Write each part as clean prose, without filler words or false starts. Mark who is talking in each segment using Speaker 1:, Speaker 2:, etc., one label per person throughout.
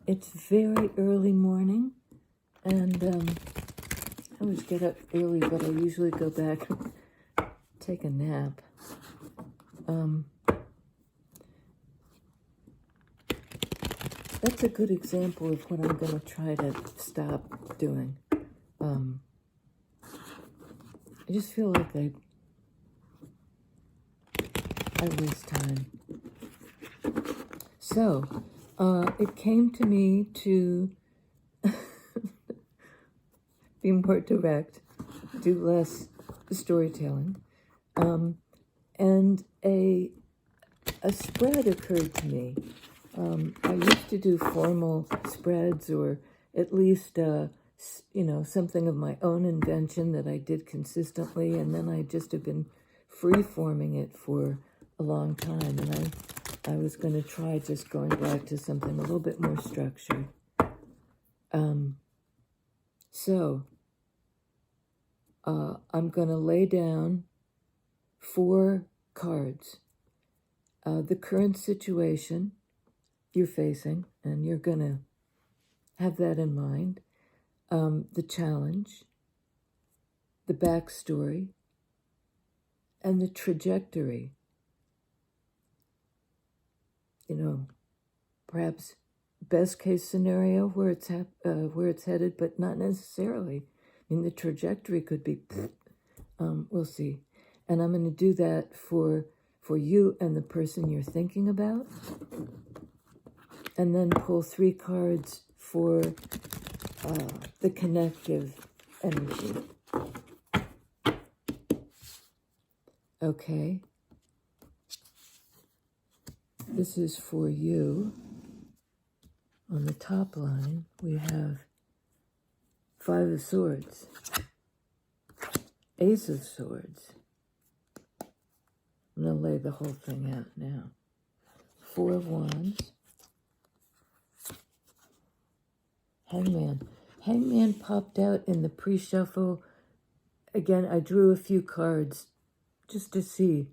Speaker 1: It's very early morning, and I always get up early, but I usually go back and take a nap. That's a good example of what I'm going to try to stop doing. I just feel like I waste time. So, it came to me to be more direct, do less storytelling, and a spread occurred to me. I used to do formal spreads, or at least, something of my own invention that I did consistently, and then I just have been free-forming it for a long time, and I was going to try just going back to something a little bit more structured. So, I'm going to lay down 4 cards. The current situation you're facing, and you're going to have that in mind. The challenge, the backstory, and the trajectory. Perhaps best case scenario where it's headed, but not necessarily. I mean, the trajectory could be, we'll see. And I'm going to do that for you and the person you're thinking about. And then pull 3 cards for the connective energy. Okay. This is for you. On the top line, we have 5 of Swords, Ace of Swords. I'm going to lay the whole thing out now. 4 of Wands, Hangman. Hangman popped out in the pre-shuffle. Again, I drew a few cards just to see.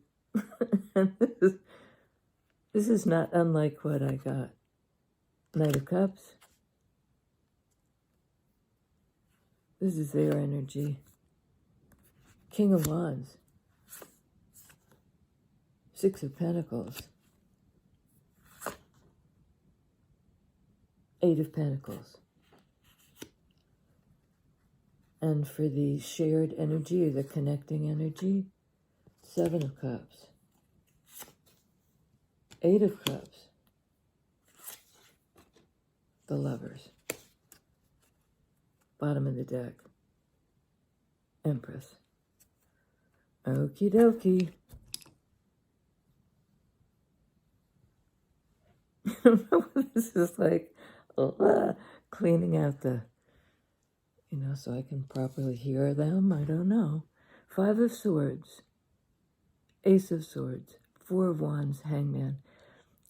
Speaker 1: This is not unlike what I got. Knight of Cups. This is their energy. King of Wands. 6 of Pentacles. 8 of Pentacles. And for the shared energy, or the connecting energy, 7 of Cups. 8 of Cups. The Lovers. Bottom of the deck. Empress. Okie dokie. I don't know what this is like. Cleaning out the, so I can properly hear them. I don't know. 5 of Swords. Ace of Swords. 4 of Wands. Hangman.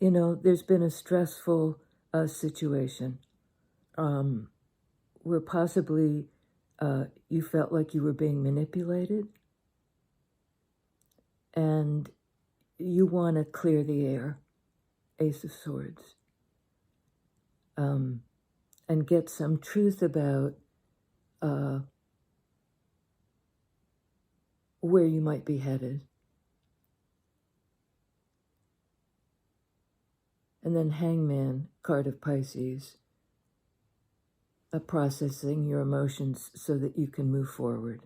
Speaker 1: There's been a stressful situation where possibly you felt like you were being manipulated, and you want to clear the air. Ace of Swords. And get some truth about where you might be headed. And then Hangman, card of Pisces, processing your emotions so that you can move forward.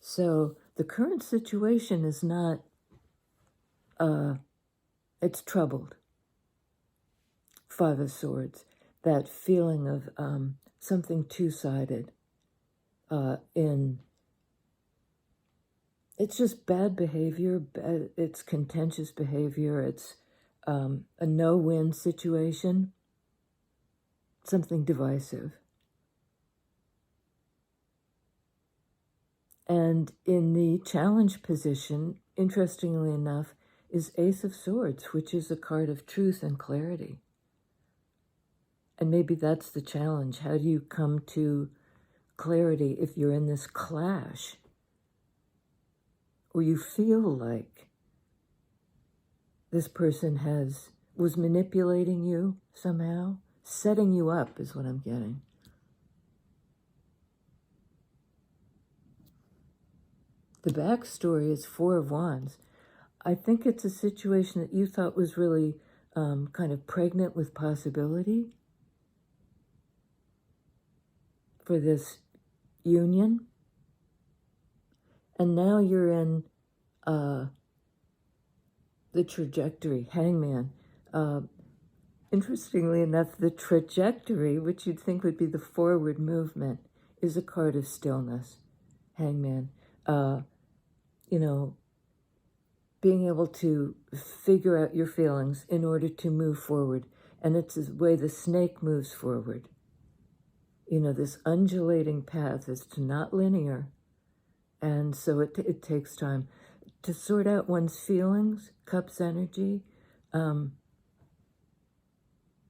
Speaker 1: So the current situation is not, it's troubled. 5 of Swords, that feeling of something two-sided it's just bad behavior, it's contentious behavior, it's a no-win situation, something divisive. And in the challenge position, interestingly enough, is Ace of Swords, which is a card of truth and clarity. And maybe that's the challenge. How do you come to clarity if you're in this clash, or you feel like this person has was manipulating you somehow. Setting you up is what I'm getting. The backstory is Four of Wands. I think it's a situation that you thought was really kind of pregnant with possibility for this union. And now you're in the trajectory, Hangman. Interestingly enough, the trajectory, which you'd think would be the forward movement, is a card of stillness, Hangman. You know, being able to figure out your feelings in order to move forward. And it's the way the snake moves forward. You know, this undulating path is not linear. And so it takes time to sort out one's feelings. Cups energy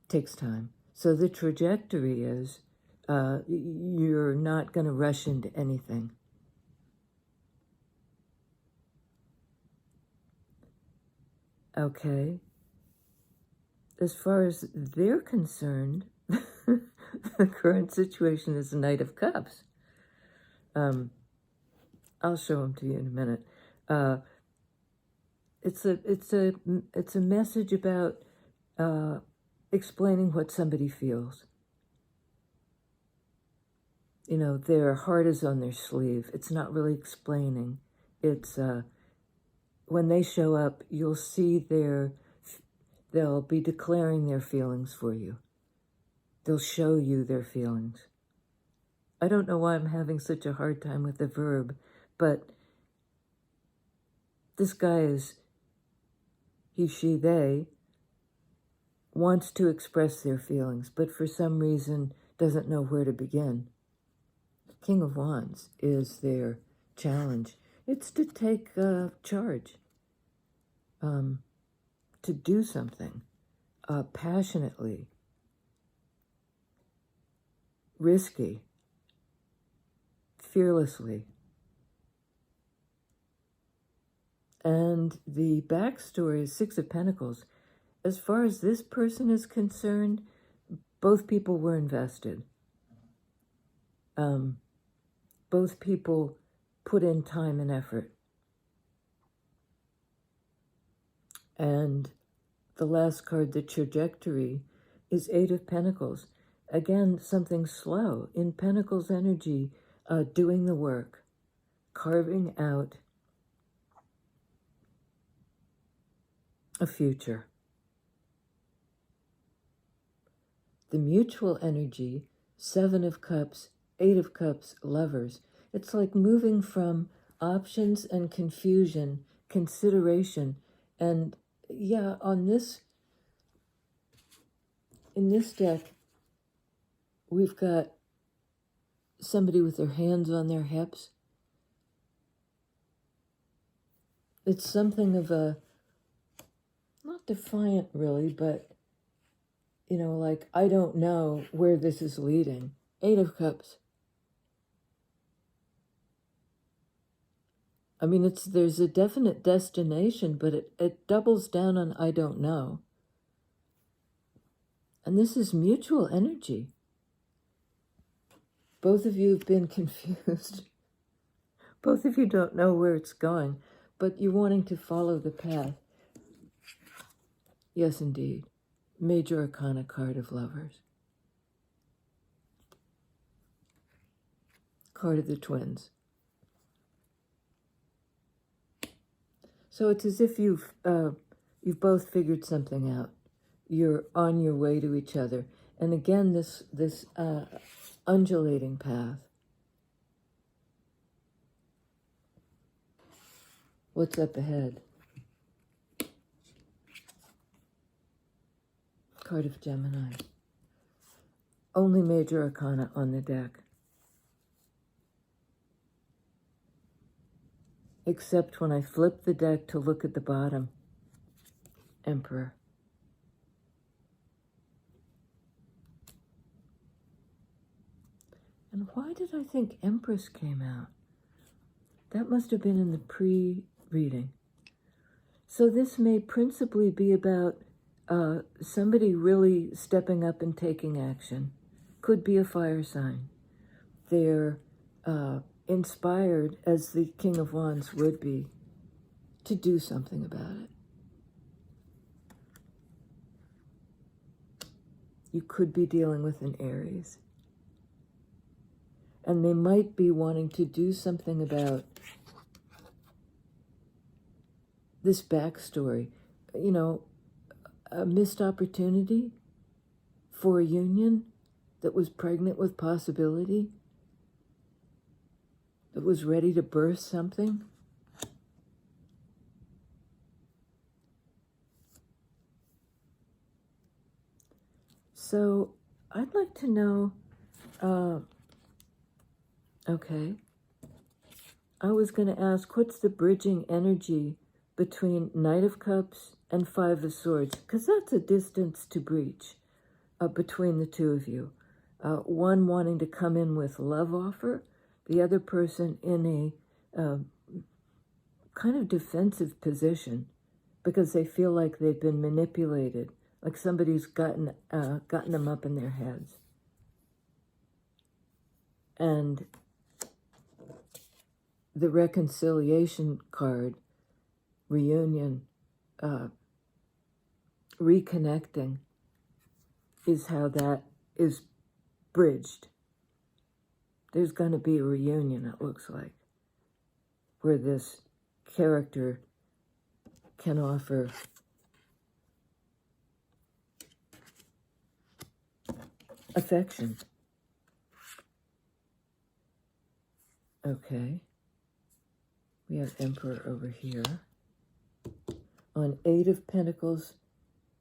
Speaker 1: takes time. So the trajectory is you're not going to rush into anything. Okay. As far as they're concerned, the current situation is the Knight of Cups. I'll show them to you in a minute. It's a message about explaining what somebody feels. You know, their heart is on their sleeve. It's not really explaining. It's when they show up, you'll see they'll be declaring their feelings for you. They'll show you their feelings. I don't know why I'm having such a hard time with the verb, but this guy is, he, she, they, wants to express their feelings, but for some reason doesn't know where to begin. King of Wands is their challenge. It's to take charge, to do something passionately, risky, fearlessly. And the backstory is Six of Pentacles. As far as this person is concerned, both people were invested. Both people put in time and effort. And the last card, the trajectory, is Eight of Pentacles. Again, something slow. In Pentacles energy, doing the work, carving out a future. The mutual energy, Seven of Cups, Eight of Cups, Lovers. It's like moving from options and confusion, consideration, and yeah, in this deck, we've got somebody with their hands on their hips. It's something of a, not defiant really, but, you know, like, I don't know where this is leading. Eight of Cups. I mean, there's a definite destination, but it doubles down on I don't know. And this is mutual energy. Both of you have been confused. Both of you don't know where it's going, but you're wanting to follow the path. Yes, indeed. Major Arcana card of Lovers. Card of the Twins. So it's as if you've both figured something out. You're on your way to each other. And again, this undulating path. What's up ahead? Card of Gemini. Only Major Arcana on the deck. Except when I flip the deck to look at the bottom. Emperor. And why did I think Empress came out? That must have been in the pre-reading. So this may principally be about somebody really stepping up and taking action. Could be a fire sign. They're inspired, as the King of Wands would be, to do something about it. You could be dealing with an Aries. And they might be wanting to do something about this backstory. You know, a missed opportunity for a union that was pregnant with possibility, that was ready to birth something. So I'd like to know, okay, I was going to ask, what's the bridging energy between Knight of Cups and Five of Swords? Because that's a distance to breach between the two of you. One wanting to come in with love offer, the other person in a kind of defensive position because they feel like they've been manipulated, like somebody's gotten them up in their heads. And the reconciliation card, reunion, reconnecting, is how that is bridged. There's going to be a reunion, it looks like, where this character can offer affection. Okay. We have Emperor over here. On Eight of Pentacles,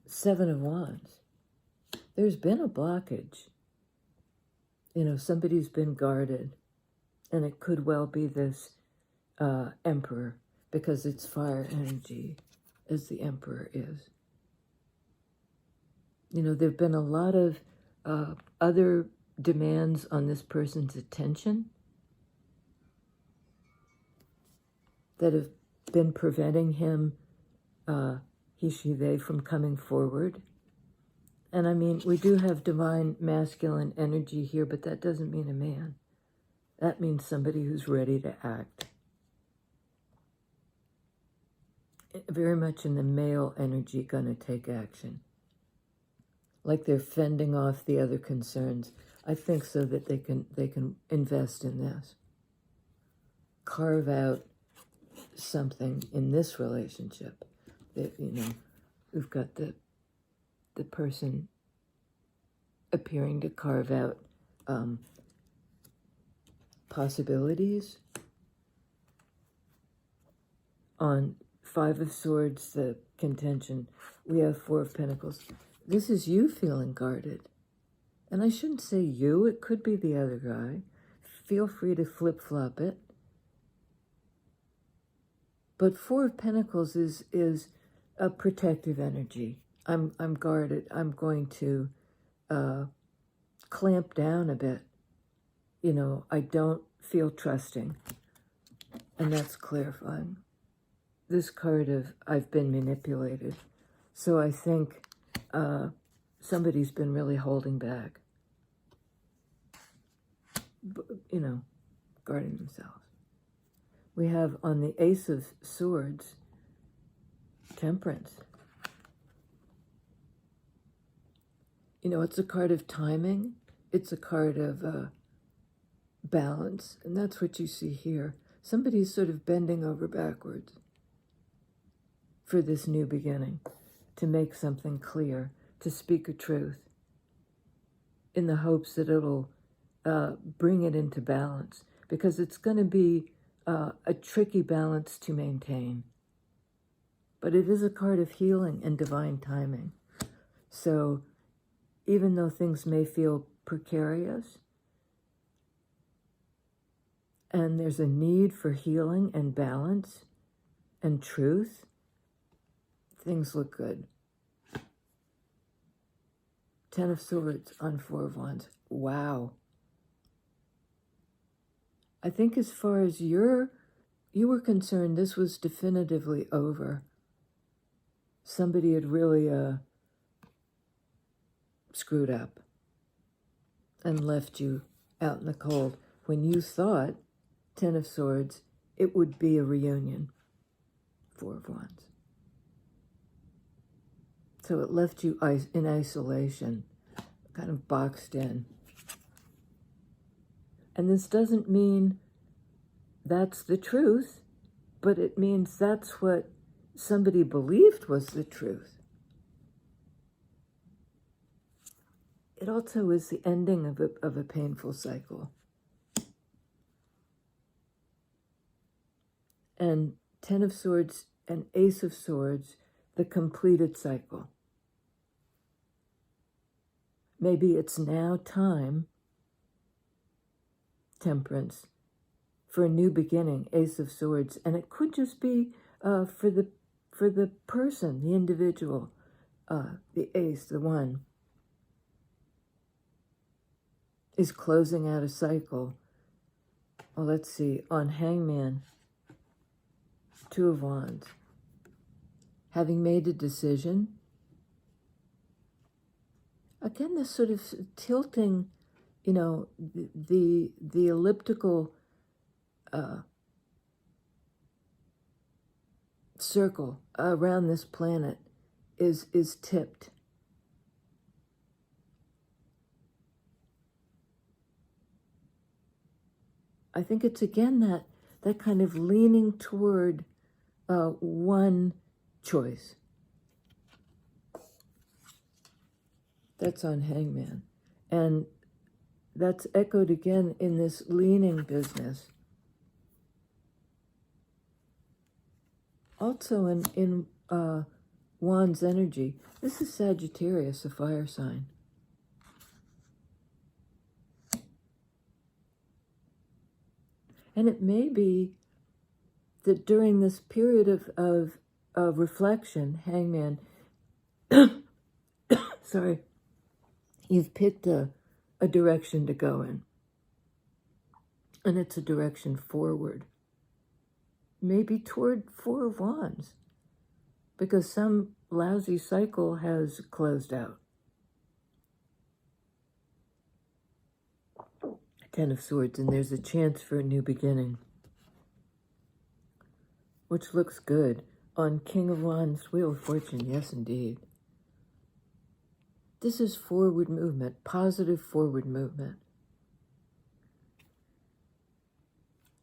Speaker 1: Seven of Wands. There's been a blockage. You know, somebody's been guarded. And it could well be this Emperor, because it's fire energy, as the Emperor is. You know, there have been a lot of other demands on this person's attention that have been preventing him, he, she, they, from coming forward. And I mean, we do have divine masculine energy here, but that doesn't mean a man. That means somebody who's ready to act. Very much in the male energy, gonna take action. Like they're fending off the other concerns. I think so that they can invest in this. Carve out something in this relationship. That, you know, we've got the person appearing to carve out possibilities. On Five of Swords, the contention, we have Four of Pentacles. This is you feeling guarded. And I shouldn't say you, it could be the other guy. Feel free to flip-flop it. But Four of Pentacles is a protective energy. I'm guarded. I'm going to clamp down a bit. You know, I don't feel trusting. And that's clarifying. This card of I've been manipulated. So I think somebody's been really holding back. You know, guarding themselves. We have on the Ace of Swords, Temperance. You know, it's a card of timing. It's a card of balance. And that's what you see here. Somebody's sort of bending over backwards for this new beginning, to make something clear, to speak a truth, in the hopes that it'll bring it into balance. Because it's going to be a tricky balance to maintain. But it is a card of healing and divine timing. So even though things may feel precarious, and there's a need for healing and balance and truth, things look good. Ten of Swords on Four of Wands. Wow. I think as far as you were concerned, this was definitively over. Somebody had really screwed up and left you out in the cold when you thought, Ten of Swords, it would be a reunion. Four of Wands. So it left you in isolation, kind of boxed in. And this doesn't mean that's the truth, but it means that's what somebody believed was the truth. It also is the ending of a painful cycle. And Ten of Swords and Ace of Swords, the completed cycle. Maybe it's now time, Temperance, for a new beginning, Ace of Swords. And it could just be for the person, the individual, the ace, the one, is closing out a cycle. Well, let's see, on Hangman, Two of Wands. Having made a decision. Again, this sort of tilting, the elliptical circle around this planet is tipped. I think it's again that kind of leaning toward one choice. That's on Hangman. And that's echoed again in this leaning business. Also in Wands energy, this is Sagittarius, a fire sign. And it may be that during this period of reflection, Hangman, sorry, you've picked a direction to go in. And it's a direction forward. Maybe toward Four of Wands. Because some lousy cycle has closed out. Ten of Swords, and there's a chance for a new beginning. Which looks good. On King of Wands, Wheel of Fortune, yes indeed. This is forward movement, positive forward movement.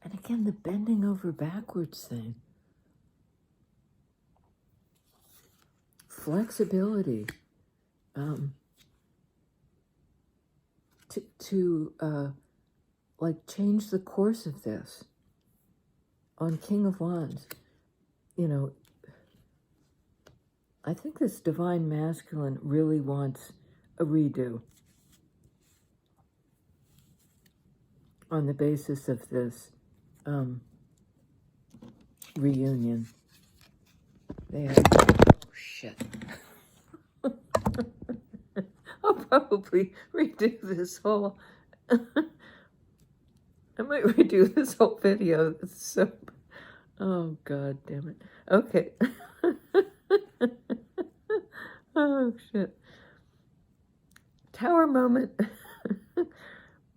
Speaker 1: And again, the bending over backwards thing. Flexibility. To change the course of this. On King of Wands, I think this divine masculine really wants a redo on the basis of this reunion. They have, oh shit. I'll probably redo this whole, I might redo this whole video. It's so, oh god damn it. Okay. Oh shit. Tower moment.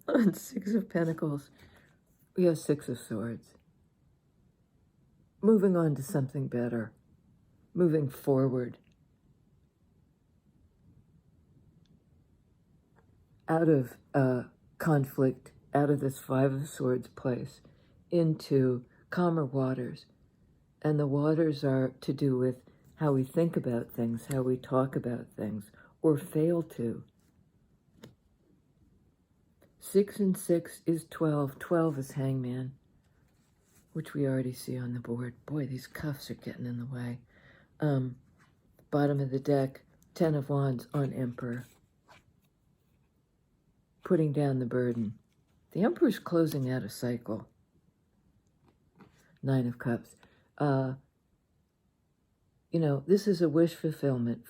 Speaker 1: On Six of Pentacles, we have Six of Swords. Moving on to something better. Moving forward. Out of conflict, out of this Five of Swords place, into calmer waters. And the waters are to do with how we think about things, how we talk about things, or fail to. 6 and 6 is 12. 12 is Hangman, which we already see on the board. Boy, these cuffs are getting in the way. Bottom of the deck, 10 of Wands on Emperor. Putting down the burden. The Emperor's closing out a cycle. 9 of Cups. This is a wish fulfillment.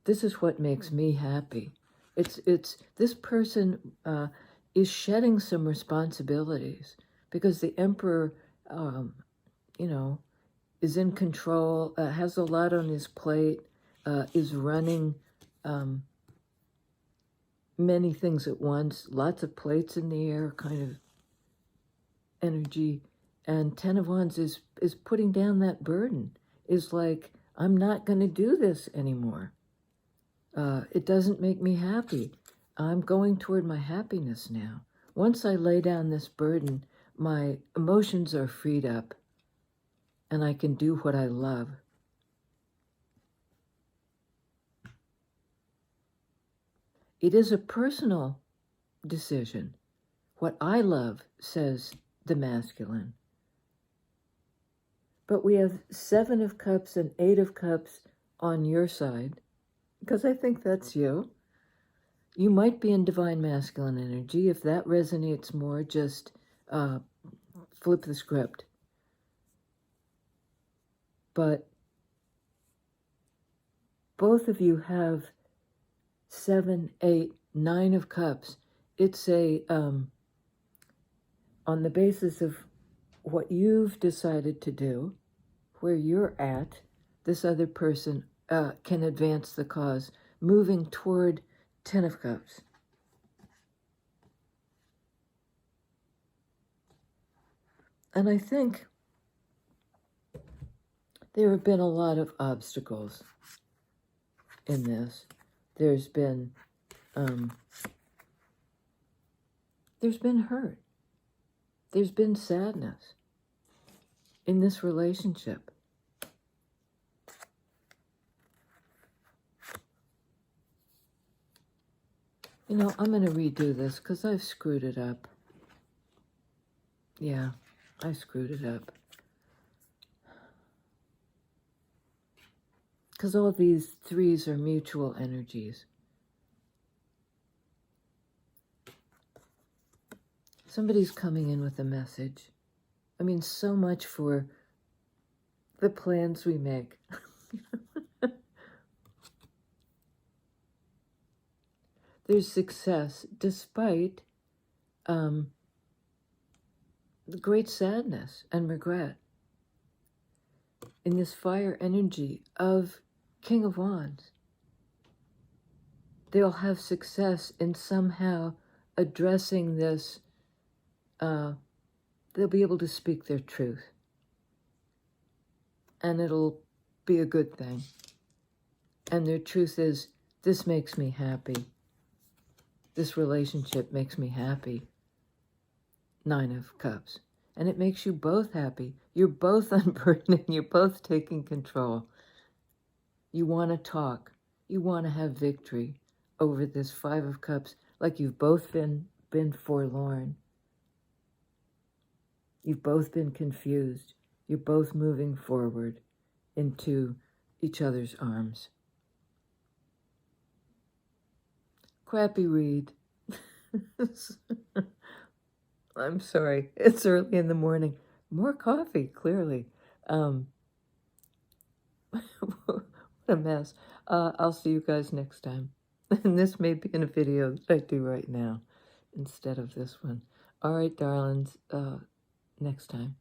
Speaker 1: This is what makes me happy. It's this person is shedding some responsibilities because the Emperor, is in control, has a lot on his plate, is running many things at once, lots of plates in the air kind of energy. And Ten of Wands is putting down that burden, is like, I'm not going to do this anymore. It doesn't make me happy. I'm going toward my happiness now. Once I lay down this burden, my emotions are freed up and I can do what I love. It is a personal decision. What I love, says the masculine. But we have 7 of Cups and 8 of Cups on your side, because I think that's you. You might be in divine masculine energy. If that resonates more, just flip the script. But both of you have 7, 8, 9 of Cups. It's a, on the basis of what you've decided to do, where you're at, this other person can advance the cause, moving toward 10 of Cups. And I think there have been a lot of obstacles in this. There's been hurt. There's been sadness in this relationship. You know, I'm going to redo this because I've screwed it up. Yeah, I screwed it up. Because all these 3s are mutual energies. Somebody's coming in with a message. I mean, so much for the plans we make. There's success despite the great sadness and regret in this fire energy of King of Wands. They'll have success in somehow addressing this. They'll be able to speak their truth. And it'll be a good thing. And their truth is, this makes me happy. This relationship makes me happy. 9 of Cups. And it makes you both happy. You're both unburdening. You're both taking control. You want to talk. You want to have victory over this 5 of Cups, like you've both been forlorn. You've both been confused. You're both moving forward into each other's arms. Crappy read. I'm sorry. It's early in the morning. More coffee, clearly. What a mess. I'll see you guys next time. And this may be in a video that I do right now instead of this one. All right, darlings. Next time.